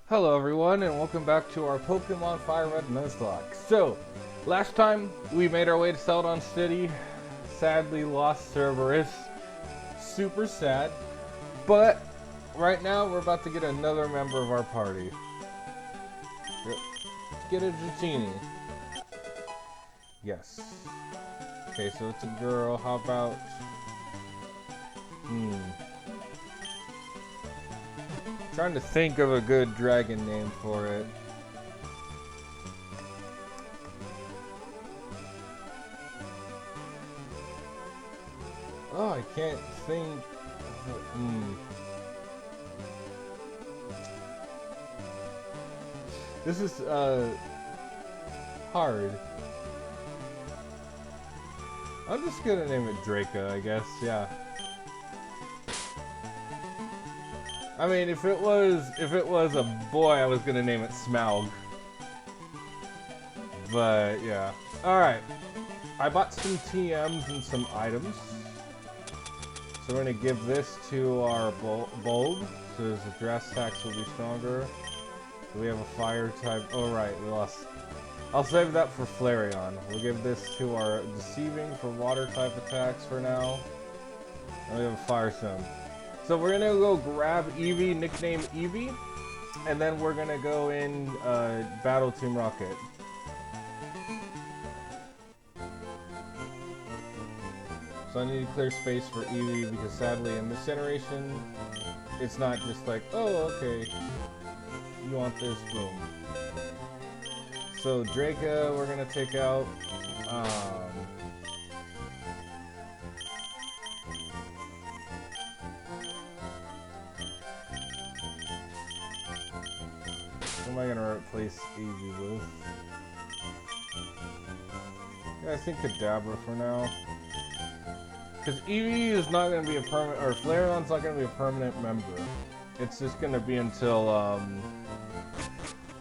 Hello everyone and welcome back to our Pokemon firered nuzlocke. So, last time we made our way to Celadon City. Sadly lost Cerberus. Super sad. But right now we're about to get another member of our party. Let's get a Dratini. Yes. Okay, so it's a girl. How about... Trying to think of a good dragon name for it. Oh, I can't think. This is hard. I'm just gonna name it Draco, I guess. Yeah. I mean, if it was a boy, I was gonna name it Smaug. But yeah. All right. I bought some TMs and some items. So we're gonna give this to our Bulb. So his grass attacks will be stronger. We have a fire type. Oh right, we lost. I'll save that for Flareon. We'll give this to our Deceiving for water type attacks for now. And we have a Fire Stone. So we're gonna go grab Eevee, nickname Eevee, and then we're gonna go in battle Team Rocket. So I need to clear space for Eevee because sadly in this generation, it's not just like, oh okay, you want this, boom. So Draco, we're gonna take out. What am I gonna replace Eevee with? Yeah, I think Kadabra for now. Because Eevee is not gonna be a permanent, or Flareon's not gonna be a permanent member. It's just gonna be until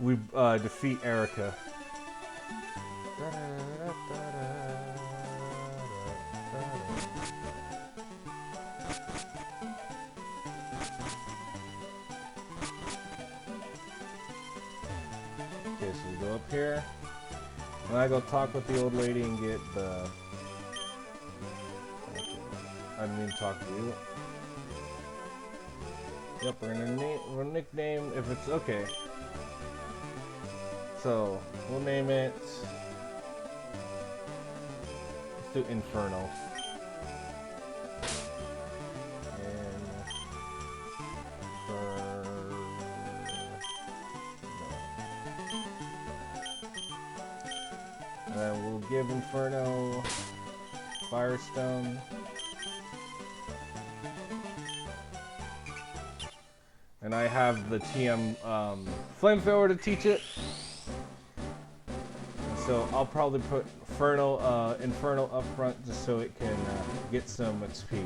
we defeat Erica. Okay, so we go up here, and I go talk with the old lady and get the... Okay. I didn't mean to talk to you. Yep, we're gonna nickname if it's okay. So we'll name it. Let's do Inferno. And then we'll give Inferno Firestone. And I have the TM Flamethrower to teach it. And so I'll probably put Inferno up front just so it can get some XP.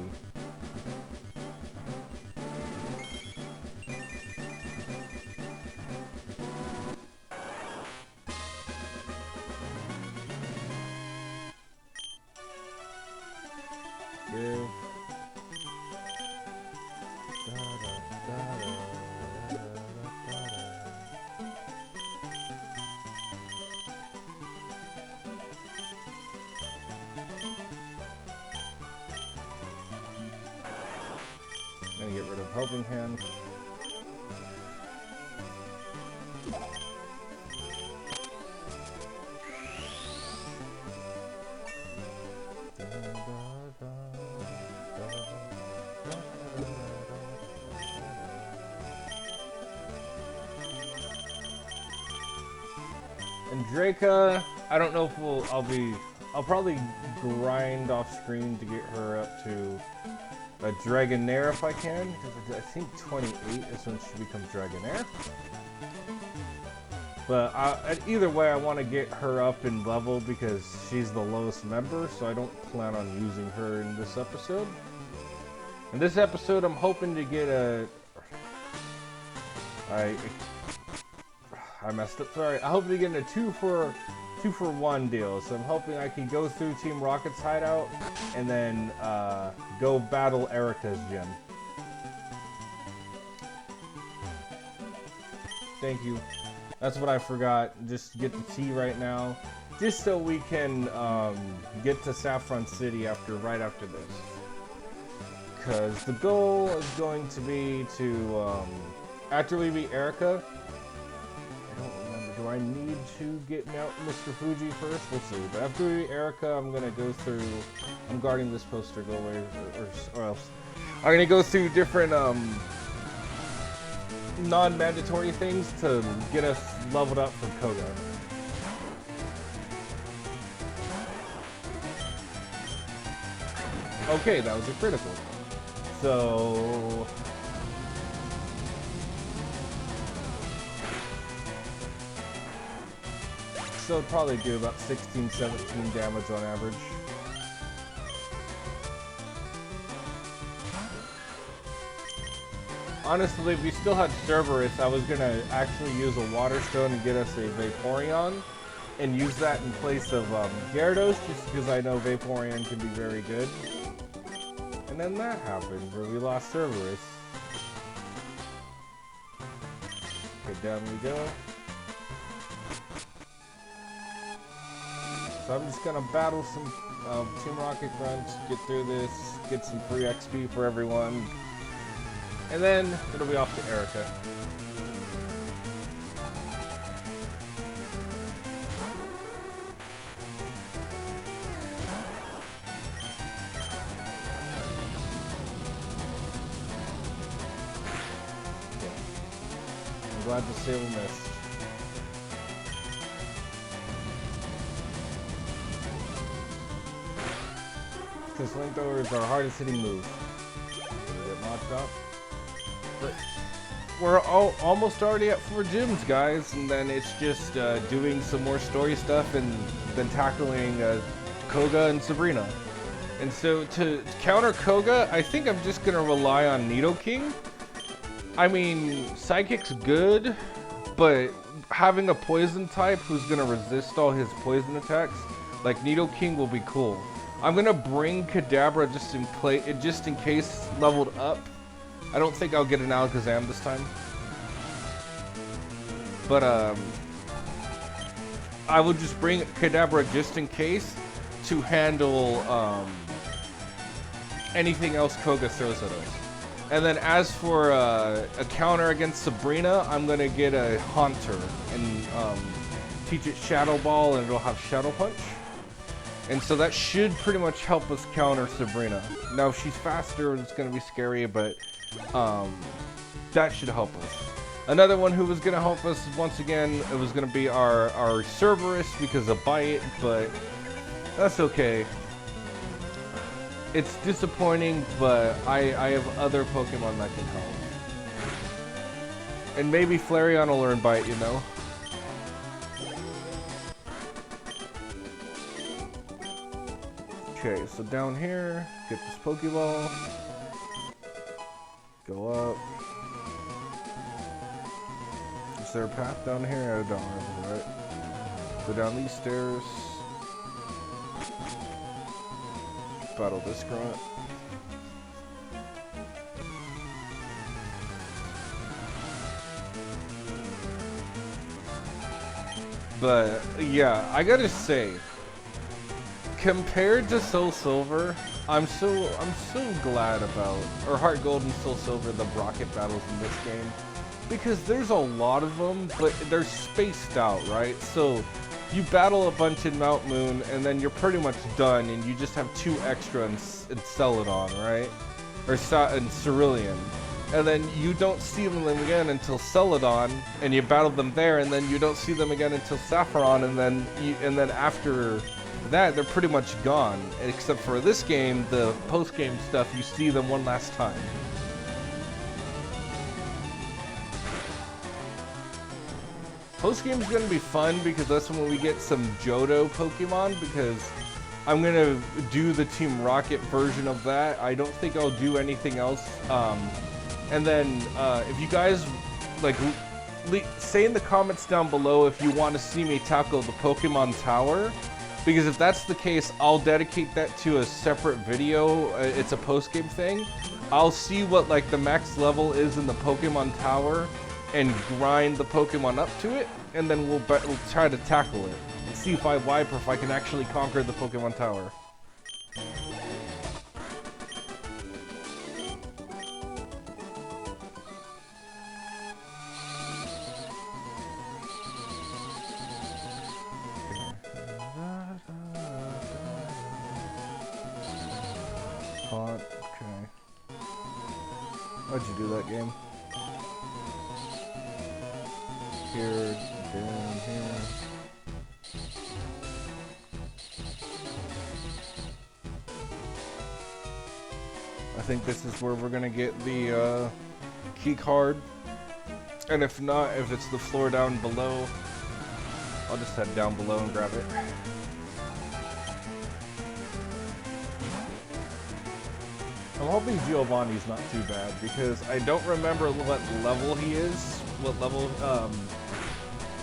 Give. Gonna get rid of Helping Hand. And Draca, I don't know if I'll probably grind off screen to get her up to a Dragonair if I can, because I think 28 is when she becomes Dragonair. But either way, I want to get her up in level because she's the lowest member, so I don't plan on using her in this episode. In this episode, I'm hoping to get a... I messed up, sorry. I hope to get a 2-for-1 deal. So I'm hoping I can go through Team Rocket's hideout and then go battle Erica's gym. Thank you. That's what I forgot. Just get the tea right now. Just so we can get to Saffron City right after this. Because the goal is going to be to, after we beat Erica, I don't remember, do I need to get Mount Mr. Fuji first? We'll see. But after we beat Erica, I'm going to go through, I'm guarding this poster, go away, or else. I'm going to go through different, non-mandatory things to get us leveled up for Koga. Okay, that was a critical. So it'll probably do about 16, 17 damage on average. Honestly, if we still had Cerberus, I was gonna actually use a Water Stone and get us a Vaporeon and use that in place of Gyarados, just because I know Vaporeon can be very good. And then that happened, where we lost Cerberus. Okay, down we go. So I'm just gonna battle some Team Rocket grunts, get through this, get some free XP for everyone. And then it'll be off to Erica. I'm glad the sale missed. Because Flamethrower is our hardest hitting move. Get knocked up. But we're almost already at 4 gyms, guys, and then it's just doing some more story stuff and then tackling Koga and Sabrina. And so to counter Koga, I think I'm just gonna rely on Nidoking. I mean, Psychic's good, but having a poison type who's gonna resist all his poison attacks, like Nidoking, will be cool. I'm gonna bring Kadabra just in case leveled up. I don't think I'll get an Alakazam this time. But, I will just bring Kadabra just in case to handle, anything else Koga throws at us. And then as for, a counter against Sabrina, I'm gonna get a Haunter and, teach it Shadow Ball and it'll have Shadow Punch. And so that should pretty much help us counter Sabrina. Now, if she's faster, it's gonna be scary, but that should help us. Another one who was gonna help us, once again, it was gonna be our Cerberus because of Bite, but that's okay. It's disappointing, but I have other Pokemon that can help. And maybe Flareon will learn Bite, you know? Okay, so down here, get this Pokeball. Go up. Is there a path down here? I don't remember, right? Go down these stairs. Battle this grunt. But yeah, I gotta say, compared to Soul Silver, I'm so glad about, or Heart Gold and Soul Silver, the rocket battles in this game, because there's a lot of them, but they're spaced out, right? So you battle a bunch in Mount Moon, and then you're pretty much done, and you just have 2 extra in Celadon, right? Or in Cerulean. And then you don't see them again until Celadon, and you battle them there, and then you don't see them again until Saffron, and then after that, they're pretty much gone. Except for this game, the post-game stuff, you see them one last time. Post-game is going to be fun because that's when we get some Johto Pokemon, because I'm going to do the Team Rocket version of that. I don't think I'll do anything else. And then, if you guys, like, say in the comments down below if you want to see me tackle the Pokemon Tower, because if that's the case, I'll dedicate that to a separate video. It's a post-game thing. I'll see what, like, the max level is in the Pokemon Tower, and grind the Pokemon up to it, and then we'll try to tackle it and see if I wipe or if I can actually conquer the Pokemon Tower. Okay. Why'd you do that, game? Here, down here. I think this is where we're gonna get the key card. And if not, if it's the floor down below, I'll just head down below and grab it. I'm hoping Giovanni's not too bad, because I don't remember what level he is, what level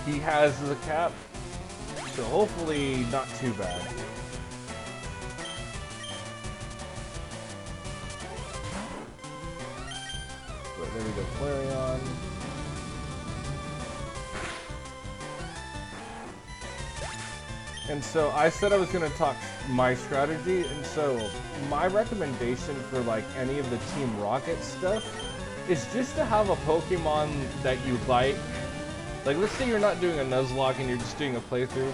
he has as a cap, so hopefully not too bad. But there we go, Flareon. And so I said I was going to talk my strategy, and so my recommendation for like any of the Team Rocket stuff is just to have a Pokemon that you like. Like, let's say you're not doing a Nuzlocke and you're just doing a playthrough.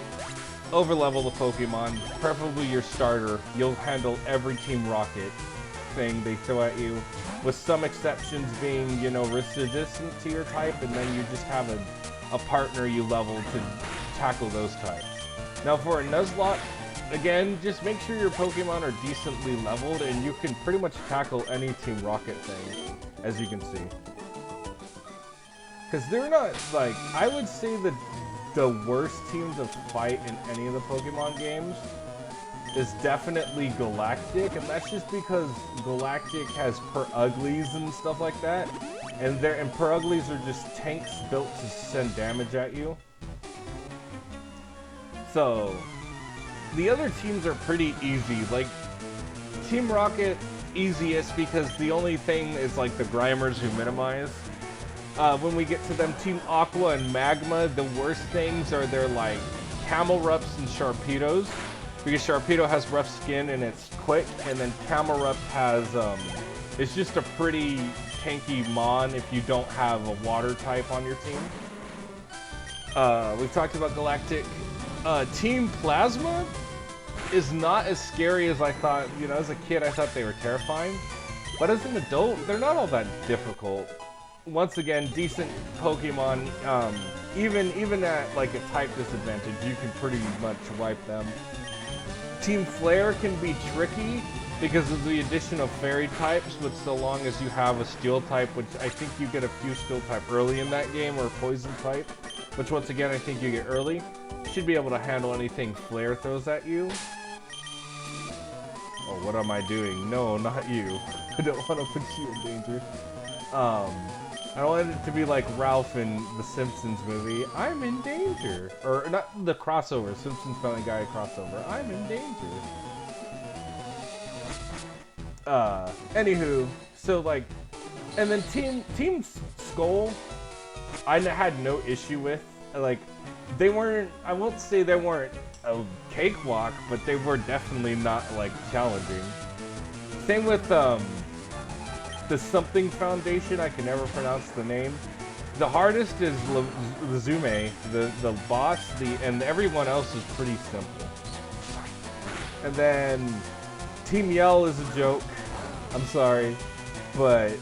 Overlevel the Pokemon, preferably your starter. You'll handle every Team Rocket thing they throw at you, with some exceptions being, you know, resistant to your type, and then you just have a partner you level to tackle those types. Now for a Nuzlocke, again, just make sure your Pokemon are decently leveled and you can pretty much tackle any Team Rocket thing, as you can see. Because they're not, like, I would say that the worst team to fight in any of the Pokemon games is definitely Galactic, and that's just because Galactic has Per-Uglies and stuff like that, and Per-Uglies are just tanks built to send damage at you. So, the other teams are pretty easy. Like, Team Rocket, easiest because the only thing is like the Grimers who minimize. When we get to them, Team Aqua and Magma, the worst things are their like Camelrups and Sharpedos. Because Sharpedo has rough skin and it's quick, and then Camelrupt has, it's just a pretty tanky Mon if you don't have a water type on your team. We've talked about Galactic. Team Plasma is not as scary as I thought. You know, as a kid I thought they were terrifying, but as an adult they're not all that difficult. Once again, decent Pokemon, even at like a type disadvantage you can pretty much wipe them. Team Flare can be tricky because of the addition of fairy types, but so long as you have a steel type, which I think you get a few steel type early in that game, or poison type, which once again I think you get early, should be able to handle anything Flare throws at you. Oh, what am I doing? No, not you. I don't want to put you in danger. I don't want it to be like Ralph in the Simpsons movie. I'm in danger. Or not the crossover, Simpsons Family Guy crossover. I'm in danger. Anywho, so like, and then Team Skull, I had no issue with. Like, they weren't, I won't say they weren't a cakewalk, but they were definitely not like challenging. Same with the something foundation, I can never pronounce the name. The hardest is Lizume, the boss, and everyone else is pretty simple. And then Team Yell is a joke. I'm sorry, but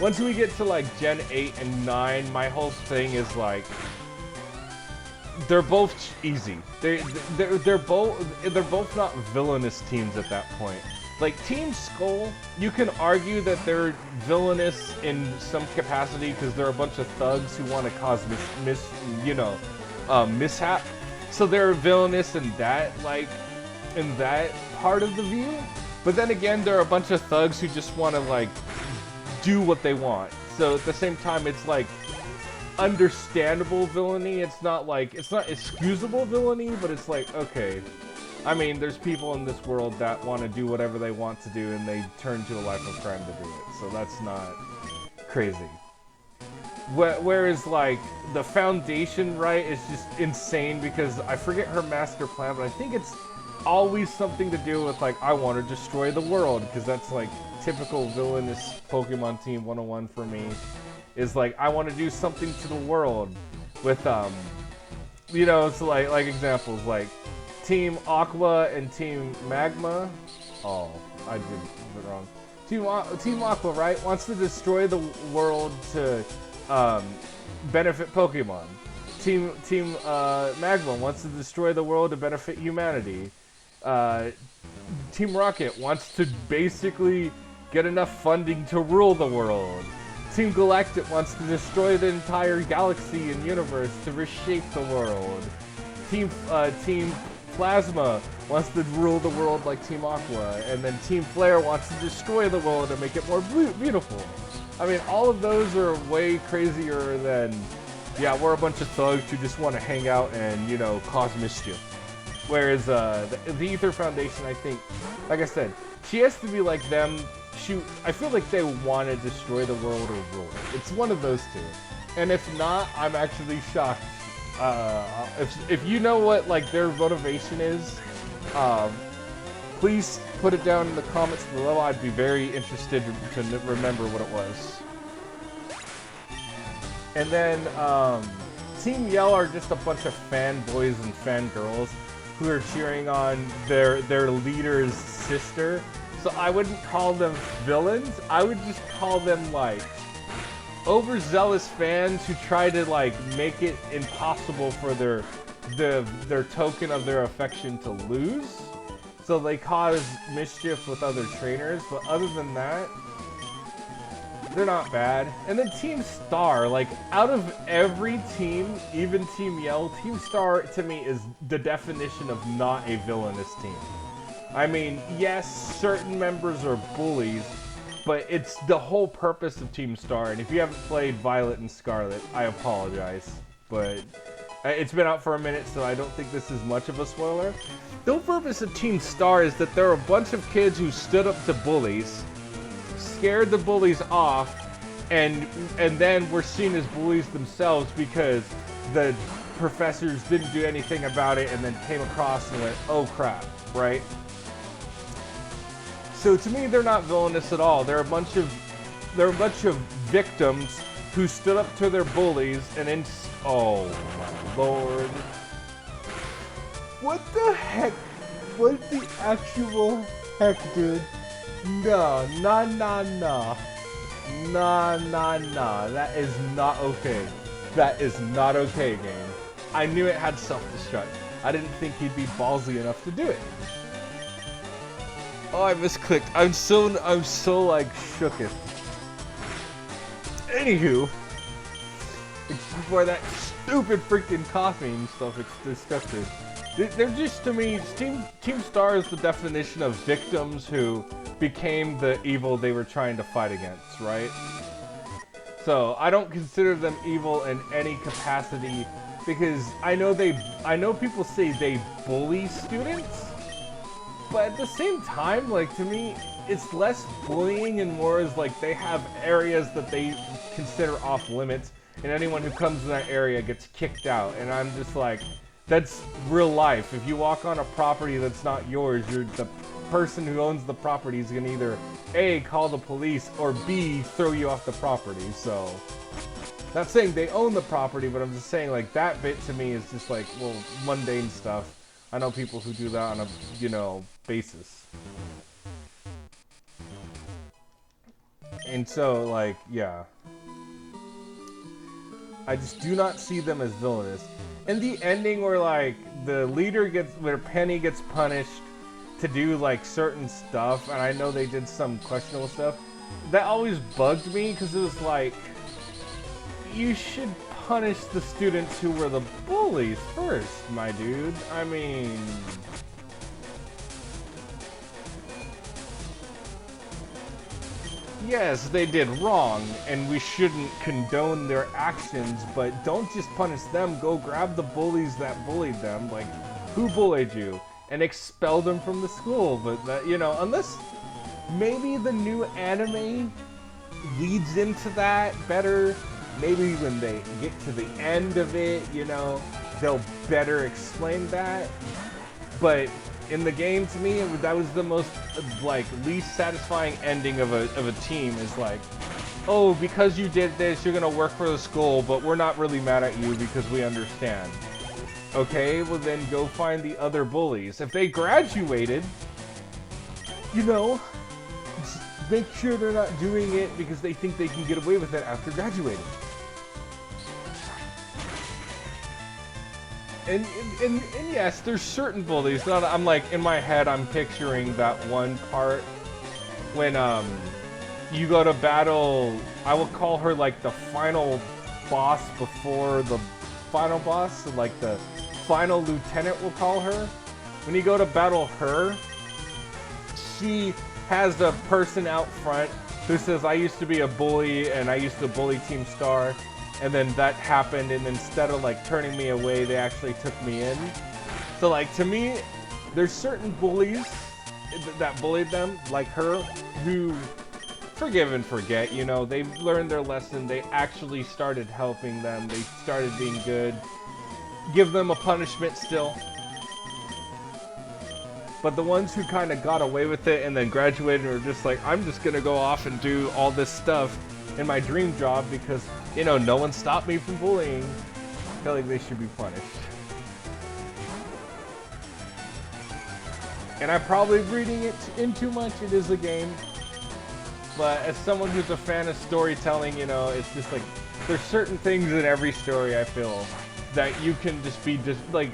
once we get to like Gen 8 and 9, my whole thing is like, they're both easy. They're both not villainous teams at that point. Like Team Skull, you can argue that they're villainous in some capacity because they're a bunch of thugs who want to cause mishap. So they're villainous in that, like, in that part of the view. But then again, there are a bunch of thugs who just want to like do what they want. So at the same time, it's like understandable villainy. It's not excusable villainy, but it's like, okay. I mean, there's people in this world that want to do whatever they want to do, and they turn to a life of crime to do it. So that's not crazy. Whereas, like, the Foundation, right, is just insane because I forget her master plan, but I think it's always something to do with, like, I want to destroy the world, because that's, like, typical villainous Pokemon Team 101 for me, is, like, I want to do something to the world with, you know, it's like examples, like, Team Aqua and Team Magma. Oh, I did it wrong. Team Aqua, right, wants to destroy the world to benefit Pokemon. Team Magma wants to destroy the world to benefit humanity. Team Rocket wants to basically get enough funding to rule the world. Team Galactic wants to destroy the entire galaxy and universe to reshape the world. Team Plasma wants to rule the world like Team Aqua, and then Team Flare wants to destroy the world to make it more beautiful. I mean, all of those are way crazier than, yeah, we're a bunch of thugs who just want to hang out and, you know, cause mischief. Whereas the Ether Foundation, I think, like I said, she has to be like them. I feel like they want to destroy the world or rule it. It's one of those two. And if not, I'm actually shocked. If you know what, like, their motivation is, please put it down in the comments below. I'd be very interested to remember what it was. And then Team Yell are just a bunch of fanboys and fangirls who are cheering on their leader's sister. So I wouldn't call them villains. I would just call them, like, overzealous fans who try to, like, make it impossible for their token of their affection to lose. So they cause mischief with other trainers, but other than that, they're not bad. And then Team Star, like, out of every team, even Team Yell, Team Star to me is the definition of not a villainous team. I mean, yes, certain members are bullies, but it's the whole purpose of Team Star. And if you haven't played Violet and Scarlet, I apologize, but it's been out for a minute, so I don't think this is much of a spoiler. The whole purpose of Team Star is that there are a bunch of kids who stood up to bullies, scared the bullies off, and then were seen as bullies themselves because the professors didn't do anything about it, and then came across and went, oh crap, right? So to me, they're not villainous at all. They're a bunch of victims who stood up to their bullies and then, oh my lord, what the heck? What the actual heck, dude? No, nah. That is not okay. That is not okay, game. I knew it had self-destruct. I didn't think he'd be ballsy enough to do it. Oh, I misclicked. I'm so like shooketh. Anywho, before that stupid freaking coughing stuff disgusted. They're just, to me, Team Star is the definition of victims who became the evil they were trying to fight against, right? So I don't consider them evil in any capacity because I know people say they bully students, but at the same time, like, to me, it's less bullying and more is like they have areas that they consider off limits, and anyone who comes in that area gets kicked out. And I'm just like, that's real life. If you walk on a property that's not yours, the person who owns the property is gonna either A, call the police, or B, throw you off the property. So, not saying they own the property, but I'm just saying, like, that bit to me is just like, well, mundane stuff. I know people who do that on a, you know, basis. And so, like, yeah. I just do not see them as villainous. And the ending where, like, the leader where Penny gets punished to do, like, certain stuff, and I know they did some questionable stuff, that always bugged me, because it was like, you should punish the students who were the bullies first, my dude. I mean, yes, they did wrong, and we shouldn't condone their actions, but don't just punish them. Go grab the bullies that bullied them, like, who bullied you, and expel them from the school. But that, you know, unless maybe the new anime leads into that better, maybe when they get to the end of it, you know, they'll better explain that. But in the game, to me, that was the most, like, least satisfying ending of a team, is like, oh, because you did this, you're gonna work for the school, but we're not really mad at you because we understand. Okay, well then go find the other bullies. If they graduated, you know, make sure they're not doing it because they think they can get away with it after graduating. And yes, there's certain bullies. I'm like, in my head, I'm picturing that one part when you go to battle. I will call her like the final boss before the final boss, so like the final lieutenant, we'll call her. When you go to battle her, she has a person out front who says, I used to be a bully and I used to bully Team Star, and then that happened, and instead of like turning me away, they actually took me in. So like, to me, there's certain bullies that bullied them, like her, who forgive and forget, you know, they've learned their lesson, they actually started helping them, they started being good. Give them a punishment still. But the ones who kind of got away with it and then graduated and were just like, I'm just gonna go off and do all this stuff in my dream job because, you know, no one stopped me from bullying, I feel like they should be punished. And I'm probably reading it in too much, it is a game. But as someone who's a fan of storytelling, you know, it's just like, there's certain things in every story, I feel, that you can just be like,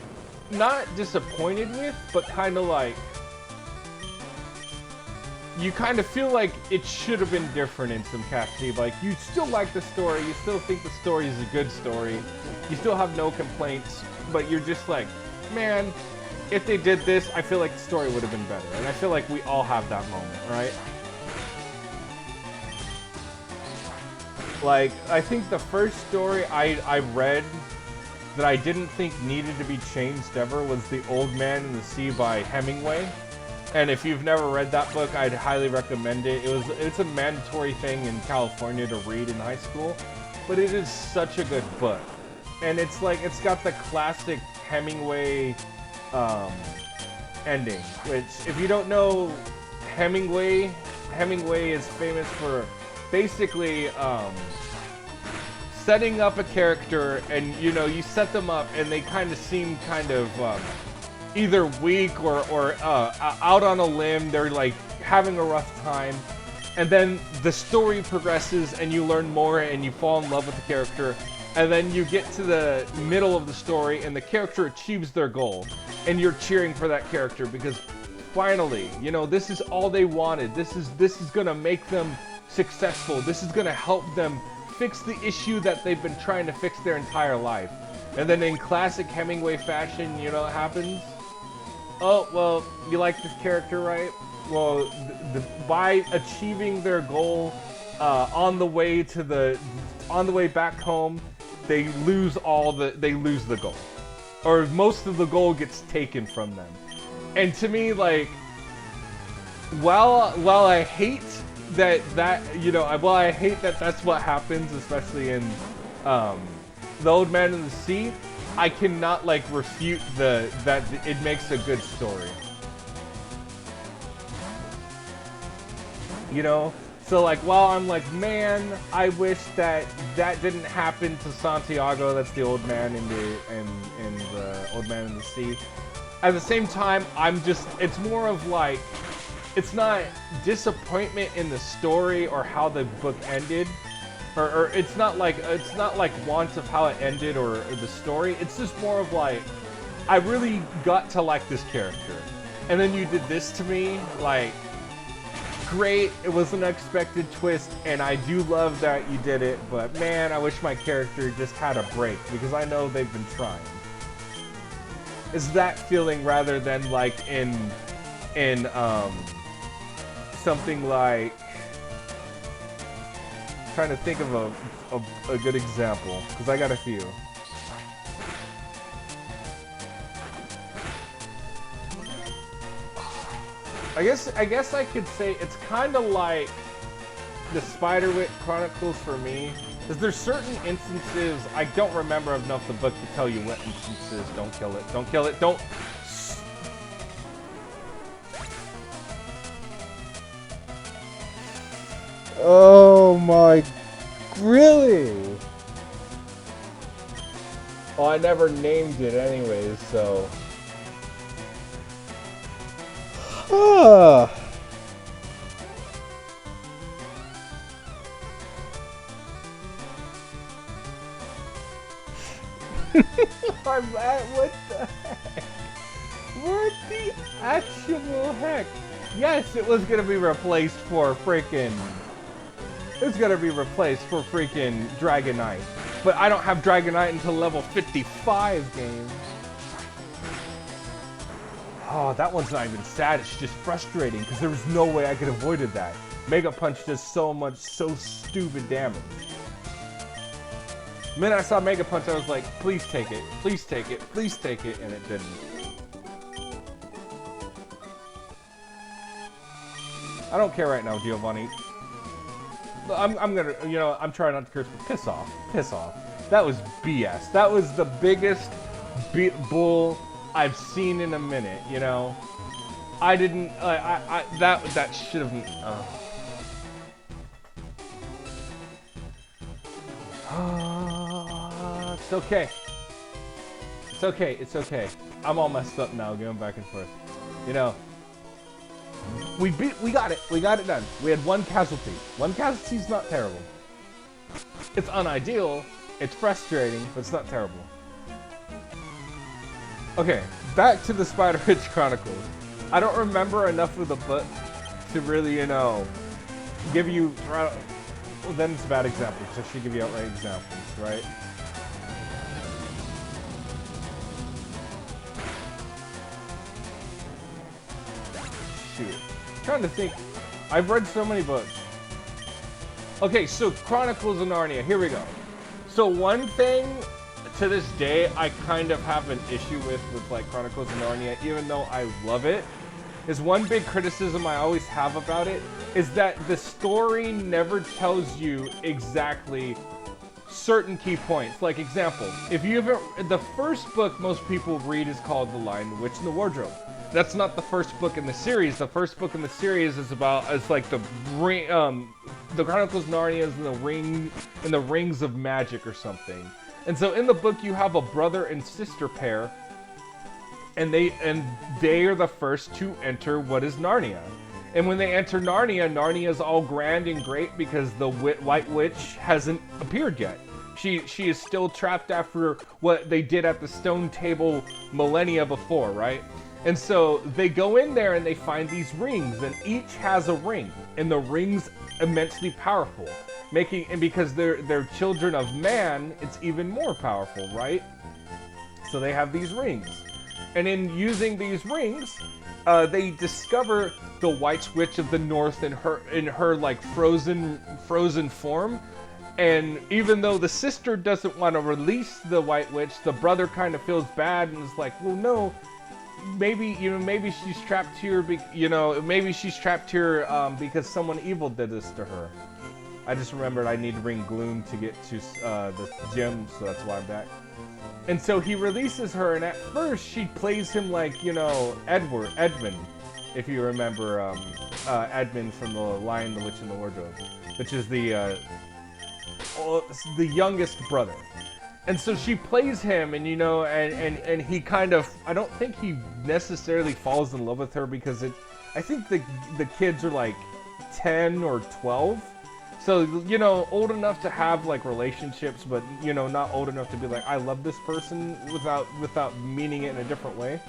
not disappointed with, but kind of like, you kind of feel like it should have been different in some capacity. Like, you still like the story, you still think the story is a good story, you still have no complaints, but you're just like, man, if they did this, I feel like the story would have been better. And I feel like we all have that moment, right? Like, I think the first story I read that I didn't think needed to be changed ever was The Old Man and the Sea by Hemingway. And if you've never read that book, I'd highly recommend it. It's a mandatory thing in California to read in high school, but it is such a good book. And it's like, it's got the classic Hemingway ending, which, if you don't know Hemingway is famous for basically setting up a character, and you know, you set them up and they kind of seem kind of either weak or out on a limb, they're like having a rough time, and then the story progresses and you learn more and you fall in love with the character, and then you get to the middle of the story and the character achieves their goal and you're cheering for that character because finally, you know, this is all they wanted. This is gonna make them successful. This is gonna help them fix the issue that they've been trying to fix their entire life. And then in classic Hemingway fashion, you know what happens? Oh, well, you like this character, right? Well, by achieving their goal on the way back home, they lose the goal, or most of the goal gets taken from them. And to me, like, while I hate that you know, I hate that that's what happens, especially in The Old Man and the Sea, I cannot like refute that it makes a good story. You know? So like, while I'm like, man, I wish that didn't happen to Santiago, that's the old man in the Old Man in the Sea. At the same time, it's more of like, it's not disappointment in the story or how the book ended, or it's not like want of how it ended or the story. It's just more of like, I really got to like this character, and then you did this to me, like, great, it was an unexpected twist, and I do love that you did it, but man, I wish my character just had a break, because I know they've been trying. It's that feeling rather than like in something like, trying to think of a good example, because I got a few. I guess I could say it's kind of like the Spiderwick Chronicles for me, Is there certain instances, I don't remember enough the book to tell you what instances, don't kill it, don't kill it, don't. Oh my, really? Oh, I never named it anyways, so. What the heck? What the actual heck? Yes, it was gonna be replaced for freaking. It was gonna be replaced for freaking Dragonite. But I don't have Dragonite until level 55 games. Oh, that one's not even sad, it's just frustrating because there was no way I could have avoided that. Mega Punch does so much, so stupid damage. The minute I saw Mega Punch, I was like, please take it, please take it, please take it, and it didn't. I don't care right now, Giovanni. I'm gonna, you know, I'm trying not to curse, but piss off, piss off. That was BS. That was the biggest bull I've seen in a minute, you know. I didn't, that should have, it's okay. It's okay, it's okay. I'm all messed up now, going back and forth. You know, we got it done. We had one casualty. One casualty's not terrible. It's unideal, it's frustrating, but it's not terrible. Okay, back to the Spider Ridge Chronicles. I don't remember enough of the book to really, you know, give you, well, then it's a bad example, so I should give you outright examples, right? Shoot. I'm trying to think. I've read so many books. Okay, so Chronicles of Narnia, here we go. So one thing to this day I kind of have an issue with like Chronicles of Narnia, even though I love it, is one big criticism I always have about it is that the story never tells you exactly certain key points. Like example, if you haven't, the first book most people read is called The Lion, the Witch, and the Wardrobe. That's not the first book in the series. The first book in the series is about, it's like the Chronicles of Narnia is in the Rings of Magic or something. And so in the book you have a brother and sister pair, and they are the first to enter what is Narnia. And when they enter Narnia, Narnia is all grand and great because the White Witch hasn't appeared yet. She is still trapped after what they did at the Stone Table millennia before, right? And so they go in there and they find these rings, and each has a ring, and the ring's immensely powerful, and because they're children of man, it's even more powerful, right? So they have these rings, and in using these rings, they discover the White Witch of the North in her like frozen form. And even though the sister doesn't want to release the White Witch, the brother kind of feels bad and is like, well, no, maybe she's trapped here, maybe she's trapped here because someone evil did this to her. I just remembered I need to bring Gloom to get to the gym, so that's why I'm back. And so he releases her, and at first she plays him like, you know, Edmund, if you remember Edmund from The Lion, the Witch, and the Wardrobe, which is the youngest brother. And so she plays him, and you know, and he kind of, I don't think he necessarily falls in love with her because I think the kids are like 10 or 12. So, you know, old enough to have like relationships, but you know, not old enough to be like, I love this person without meaning it in a different way.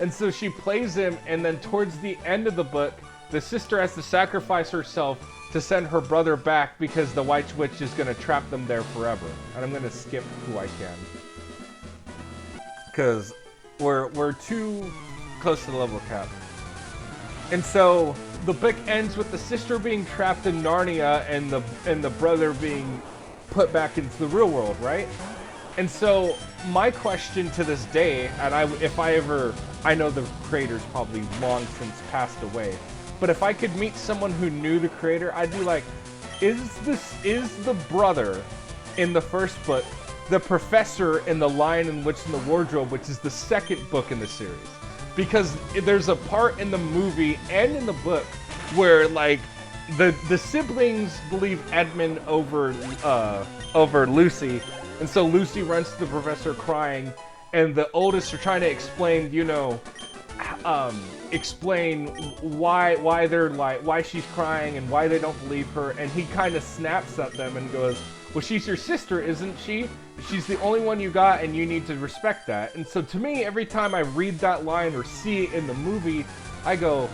And so she plays him, and then towards the end of the book, the sister has to sacrifice herself to send her brother back because the White Witch is going to trap them there forever. And I'm going to skip who I can, because we're too close to the level cap. And so the book ends with the sister being trapped in Narnia and the brother being put back into the real world, right? And so my question to this day, and I know the creator's probably long since passed away, but if I could meet someone who knew the creator, I'd be like, is the brother in the first book the professor in The Lion and Witch in the Wardrobe, which is the second book in the series? Because there's a part in the movie and in the book where like the siblings believe Edmund over Lucy, and so Lucy runs to the professor crying, and the oldest are trying to explain, you know, explain why they're like, why she's crying and why they don't believe her, and he kind of snaps at them and goes, well, she's your sister, isn't she? She's the only one you got, and you need to respect that. And so to me, every time I read that line or see it in the movie, I go,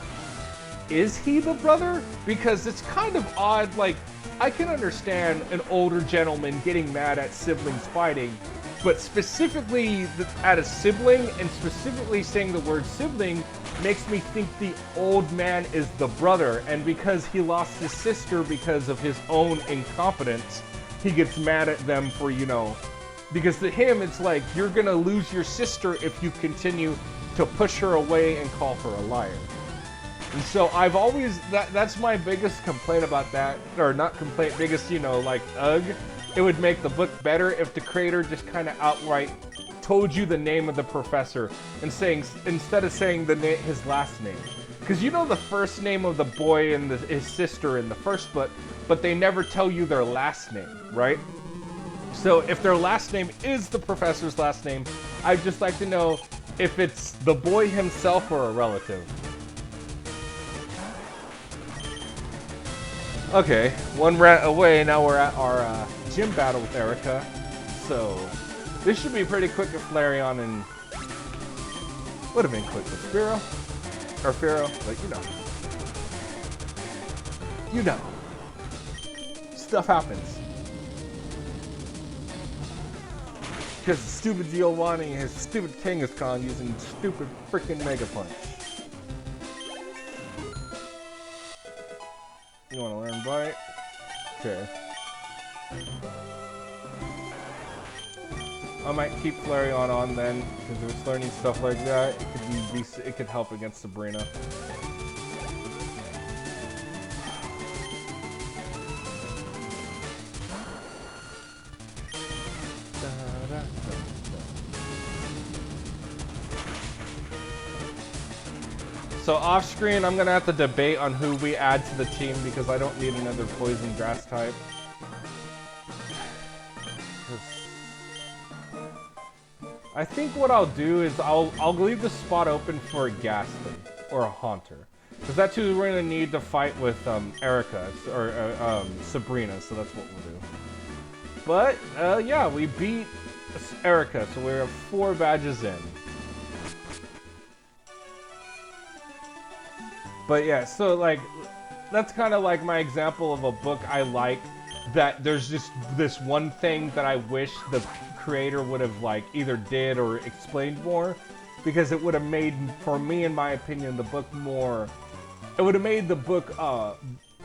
is he the brother? Because it's kind of odd. Like, I can understand an older gentleman getting mad at siblings fighting, but specifically at a sibling, and specifically saying the word sibling, makes me think the old man is the brother. And because he lost his sister because of his own incompetence, he gets mad at them for, you know, because to him it's like, you're gonna lose your sister if you continue to push her away and call her a liar. And so I've always, that's my biggest complaint about that, or not complaint, biggest, you know, like, it would make the book better if the creator just kind of outright told you the name of the professor and saying, instead of saying his last name. Because you know the first name of the boy and his sister in the first book, but they never tell you their last name, right? So if their last name is the professor's last name, I'd just like to know if it's the boy himself or a relative. Okay, one rat away, now we're at our gym battle with Erica. So this should be pretty quick with Flareon, and would have been quick with Pharaoh. Or Pharaoh, but you know. Stuff happens. Because stupid Giovanni and his stupid Kangaskhan using stupid freaking Mega Punch. You want to learn Bite? Okay. I might keep Flareon on then, because if it's learning stuff like that, it could help against Sabrina. So off screen, I'm gonna have to debate on who we add to the team because I don't need another poison grass type. I think what I'll do is I'll leave the spot open for a Ghastly or a Haunter, because that's who we're gonna need to fight with Erica or Sabrina. So that's what we'll do. But yeah, we beat Erica, so we're 4 badges in. But yeah, so like, that's kind of like my example of a book I like, that there's just this one thing that I wish the creator would have like either did or explained more, because it would have made, for me in my opinion, the book more, it would have made the book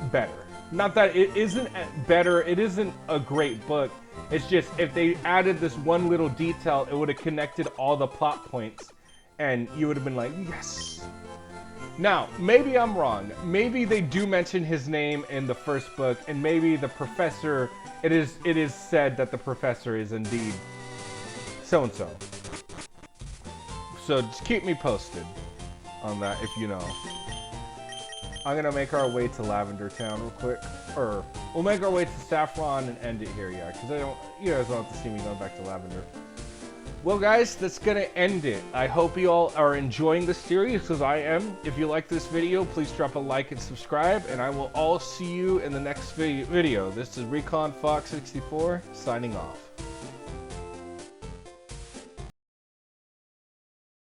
better. Not that it isn't better, it isn't a great book, it's just if they added this one little detail, it would have connected all the plot points and you would have been like, yes. Now, maybe I'm wrong. Maybe they do mention his name in the first book, and maybe the professor, it is said that the professor is indeed so-and-so. So just keep me posted on that if you know. I'm gonna make our way to Lavender Town real quick. Or, we'll make our way to Saffron and end it here, yeah, because you guys don't have to see me going back to Lavender. Well guys, that's gonna end it. I hope you all are enjoying the series, because I am. If you like this video, please drop a like and subscribe, and I will all see you in the next video. This is Recon Fox 64 signing off.